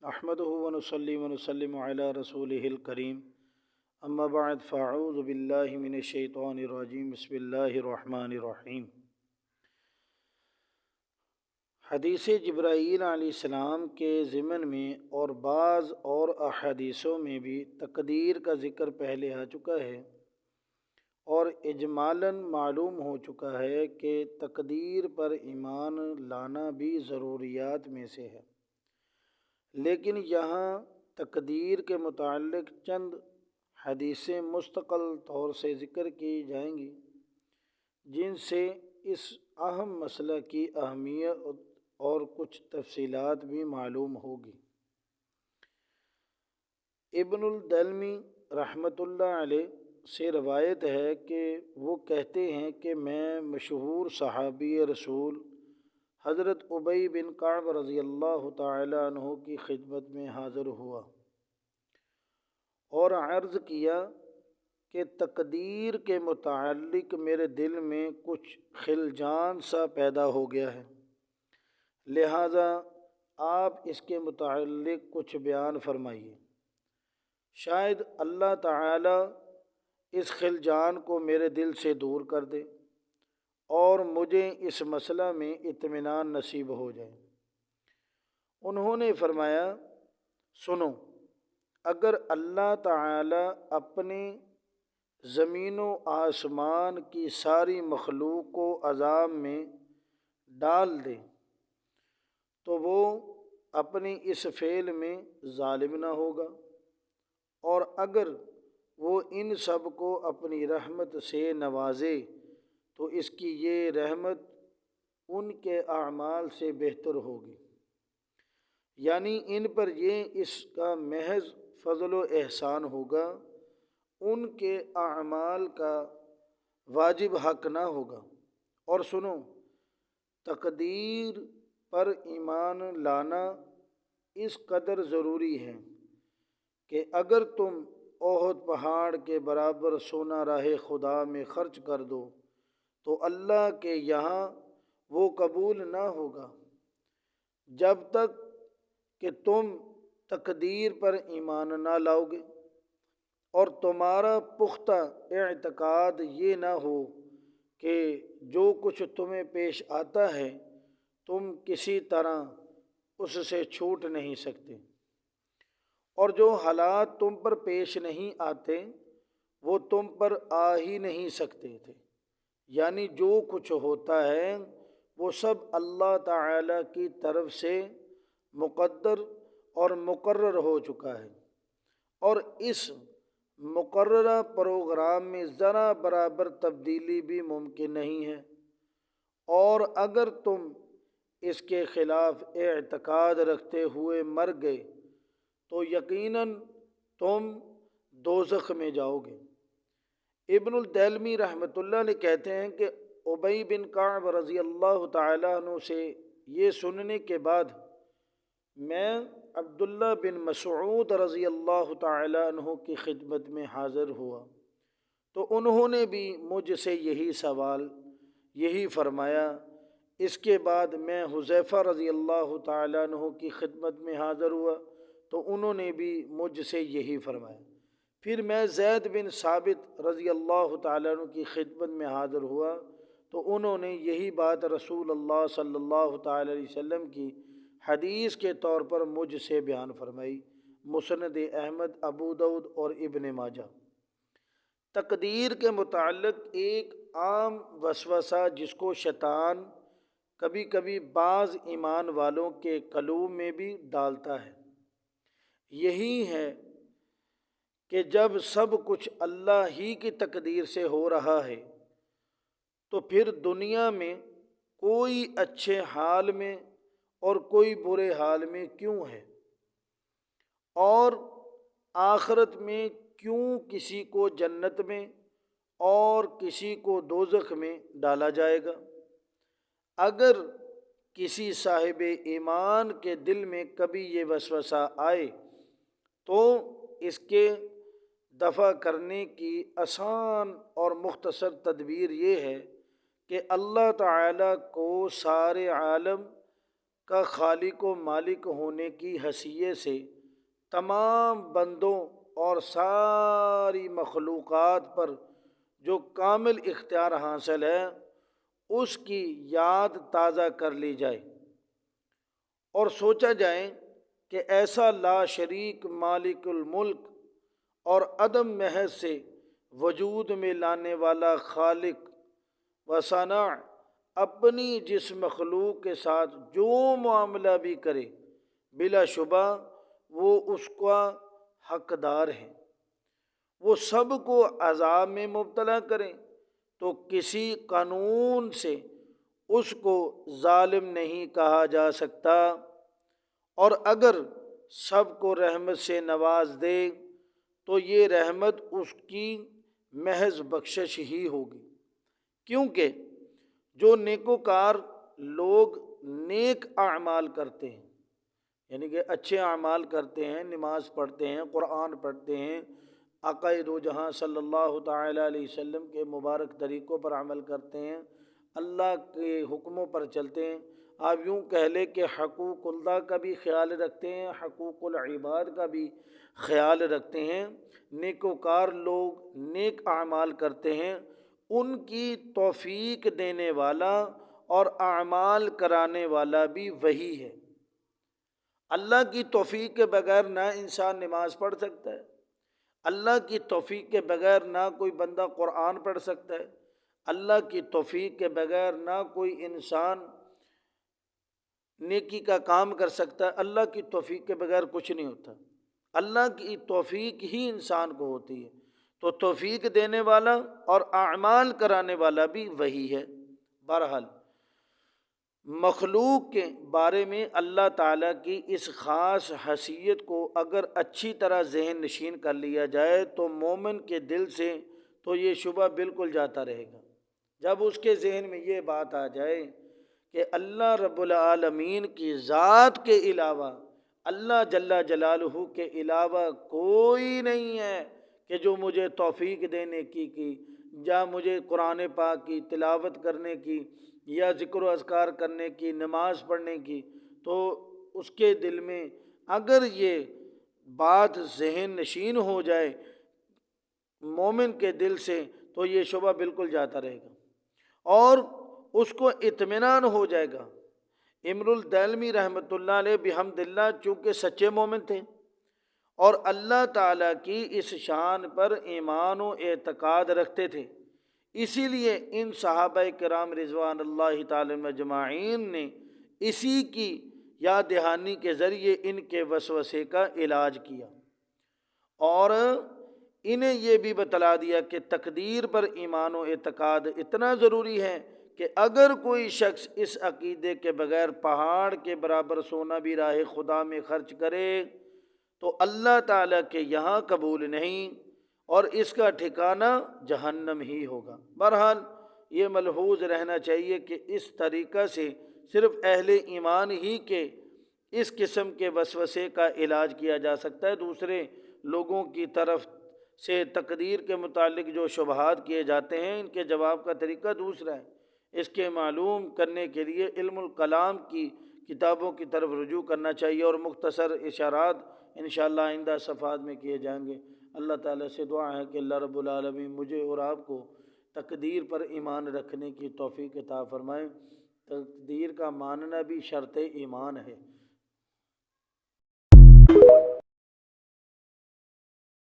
احمدہ ونصلی ونسلم علی رسولہ الکریم اما بعد فاعوذ باللہ من الشیطان الرجیم بسم اللہ الرحمن الرحیم۔ حدیث جبرائیل علیہ السلام کے ضمن میں اور بعض اور احادیثوں میں بھی تقدیر کا ذکر پہلے آ چکا ہے اور اجمالاً معلوم ہو چکا ہے کہ تقدیر پر ایمان لانا بھی ضروریات میں سے ہے، لیکن یہاں تقدیر کے متعلق چند حدیثیں مستقل طور سے ذکر کی جائیں گی جن سے اس اہم مسئلہ کی اہمیت اور کچھ تفصیلات بھی معلوم ہوگی۔ ابن الدلمی رحمۃ اللہ علیہ سے روایت ہے کہ وہ کہتے ہیں کہ میں مشہور صحابی رسول حضرت ابی بن کعب رضی اللہ تعالی عنہ کی خدمت میں حاضر ہوا اور عرض کیا کہ تقدیر کے متعلق میرے دل میں کچھ خلجان سا پیدا ہو گیا ہے، لہٰذا آپ اس کے متعلق کچھ بیان فرمائیے، شاید اللہ تعالی اس خلجان کو میرے دل سے دور کر دے اور مجھے اس مسئلہ میں اطمینان نصیب ہو جائے۔ انہوں نے فرمایا، سنو، اگر اللہ تعالی اپنے زمین و آسمان کی ساری مخلوق کو عذاب میں ڈال دے تو وہ اپنی اس فعل میں ظالم نہ ہوگا، اور اگر وہ ان سب کو اپنی رحمت سے نوازے تو اس کی یہ رحمت ان کے اعمال سے بہتر ہوگی، یعنی ان پر یہ اس کا محض فضل و احسان ہوگا، ان کے اعمال کا واجب حق نہ ہوگا۔ اور سنو، تقدیر پر ایمان لانا اس قدر ضروری ہے کہ اگر تم احد پہاڑ کے برابر سونا راہ خدا میں خرچ کر دو تو اللہ کے یہاں وہ قبول نہ ہوگا جب تک کہ تم تقدیر پر ایمان نہ لاؤ گے اور تمہارا پختہ اعتقاد یہ نہ ہو کہ جو کچھ تمہیں پیش آتا ہے تم کسی طرح اس سے چھوٹ نہیں سکتے، اور جو حالات تم پر پیش نہیں آتے وہ تم پر آ ہی نہیں سکتے تھے، یعنی جو کچھ ہوتا ہے وہ سب اللہ تعالی کی طرف سے مقدر اور مقرر ہو چکا ہے، اور اس مقررہ پروگرام میں ذرا برابر تبدیلی بھی ممکن نہیں ہے، اور اگر تم اس کے خلاف اعتقاد رکھتے ہوئے مر گئے تو یقیناً تم دوزخ میں جاؤ گے۔ ابن الدیلمی رحمۃ اللہ علیہ کہتے ہیں کہ ابی بن کعب رضی اللہ تعالیٰ عنہ سے یہ سننے کے بعد میں عبداللہ بن مسعود رضی اللہ تعالیٰ عنہ کی خدمت میں حاضر ہوا تو انہوں نے بھی مجھ سے یہی فرمایا۔ اس کے بعد میں حذیفہ رضی اللہ تعالیٰ عنہ کی خدمت میں حاضر ہوا تو انہوں نے بھی مجھ سے یہی فرمایا۔ پھر میں زید بن ثابت رضی اللہ تعالیٰ عنہ کی خدمت میں حاضر ہوا تو انہوں نے یہی بات رسول اللہ صلی اللہ تعالیٰ علیہ وسلم کی حدیث کے طور پر مجھ سے بیان فرمائی، مسند احمد، ابو داؤد اور ابن ماجہ۔ تقدیر کے متعلق ایک عام وسوسہ جس کو شیطان کبھی کبھی بعض ایمان والوں کے قلوب میں بھی ڈالتا ہے، یہی ہے کہ جب سب کچھ اللہ ہی کی تقدیر سے ہو رہا ہے تو پھر دنیا میں کوئی اچھے حال میں اور کوئی برے حال میں کیوں ہے، اور آخرت میں کیوں کسی کو جنت میں اور کسی کو دوزخ میں ڈالا جائے گا۔ اگر کسی صاحب ایمان کے دل میں کبھی یہ وسوسہ آئے تو اس کے دفع کرنے کی آسان اور مختصر تدبیر یہ ہے کہ اللہ تعالی کو سارے عالم کا خالق و مالک ہونے کی حیثیت سے تمام بندوں اور ساری مخلوقات پر جو کامل اختیار حاصل ہے اس کی یاد تازہ کر لی جائے اور سوچا جائے کہ ایسا لا شریک مالک الملک اور عدم محض سے وجود میں لانے والا خالق و صانع اپنی جس مخلوق کے ساتھ جو معاملہ بھی کرے بلا شبہ وہ اس کا حقدار ہے، وہ سب کو عذاب میں مبتلا کرے تو کسی قانون سے اس کو ظالم نہیں کہا جا سکتا، اور اگر سب کو رحمت سے نواز دے تو یہ رحمت اس کی محض بخشش ہی ہوگی، کیونکہ جو نیکوکار لوگ نیک اعمال کرتے ہیں، یعنی کہ اچھے اعمال کرتے ہیں، نماز پڑھتے ہیں، قرآن پڑھتے ہیں، آقا دو جہاں صلی اللہ تعالیٰ علیہ وسلم کے مبارک طریقوں پر عمل کرتے ہیں، اللہ کے حکموں پر چلتے ہیں، آپ یوں کہہ لیں کہ حقوق اللہ کا بھی خیال رکھتے ہیں، حقوق العباد کا بھی خیال رکھتے ہیں، نیکوکار لوگ نیک اعمال کرتے ہیں، ان کی توفیق دینے والا اور اعمال کرانے والا بھی وہی ہے۔ اللہ کی توفیق کے بغیر نہ انسان نماز پڑھ سکتا ہے، اللہ کی توفیق کے بغیر نہ کوئی بندہ قرآن پڑھ سکتا ہے، اللہ کی توفیق کے بغیر نہ کوئی انسان نیکی کا کام کر سکتا ہے، اللہ کی توفیق کے بغیر کچھ نہیں ہوتا، اللہ کی توفیق ہی انسان کو ہوتی ہے، تو توفیق دینے والا اور اعمال کرانے والا بھی وہی ہے۔ بہرحال مخلوق کے بارے میں اللہ تعالیٰ کی اس خاص حیثیت کو اگر اچھی طرح ذہن نشین کر لیا جائے تو مومن کے دل سے تو یہ شبہ بالکل جاتا رہے گا۔ جب اس کے ذہن میں یہ بات آ جائے کہ اللہ رب العالمین کی ذات کے علاوہ، اللہ جل جلالہ کے علاوہ کوئی نہیں ہے کہ جو مجھے توفیق دینے کی یا مجھے قرآن پاک کی تلاوت کرنے کی یا ذکر و اذکار کرنے کی، نماز پڑھنے کی، تو اس کے دل میں اگر یہ بات ذہن نشین ہو جائے مومن کے دل سے تو یہ شبہ بالکل جاتا رہے گا اور اس کو اطمینان ہو جائے گا۔ امر الدیلمی رحمۃ اللہ علیہ بحمد اللہ چونکہ سچے مومن تھے اور اللہ تعالیٰ کی اس شان پر ایمان و اعتقاد رکھتے تھے، اسی لیے ان صحابہ کرام رضوان اللہ تعالی مجمعین نے اسی کی یاد دہانی کے ذریعے ان کے وسوسے کا علاج کیا اور انہیں یہ بھی بتلا دیا کہ تقدیر پر ایمان و اعتقاد اتنا ضروری ہے کہ اگر کوئی شخص اس عقیدے کے بغیر پہاڑ کے برابر سونا بھی راہ خدا میں خرچ کرے تو اللہ تعالیٰ کے یہاں قبول نہیں اور اس کا ٹھکانہ جہنم ہی ہوگا۔ بہرحال یہ ملحوظ رہنا چاہیے کہ اس طریقہ سے صرف اہل ایمان ہی کے اس قسم کے وسوسے کا علاج کیا جا سکتا ہے، دوسرے لوگوں کی طرف سے تقدیر کے متعلق جو شبہات کیے جاتے ہیں ان کے جواب کا طریقہ دوسرا ہے۔ اس کے معلوم کرنے کے لیے علم الکلام کی کتابوں کی طرف رجوع کرنا چاہیے اور مختصر اشارات انشاءاللہ آئندہ صفحات میں کیے جائیں گے۔ اللہ تعالیٰ سے دعا ہے کہ اللہ رب العالمین مجھے اور آپ کو تقدیر پر ایمان رکھنے کی توفیق عطا فرمائے۔ تقدیر کا ماننا بھی شرط ایمان ہے۔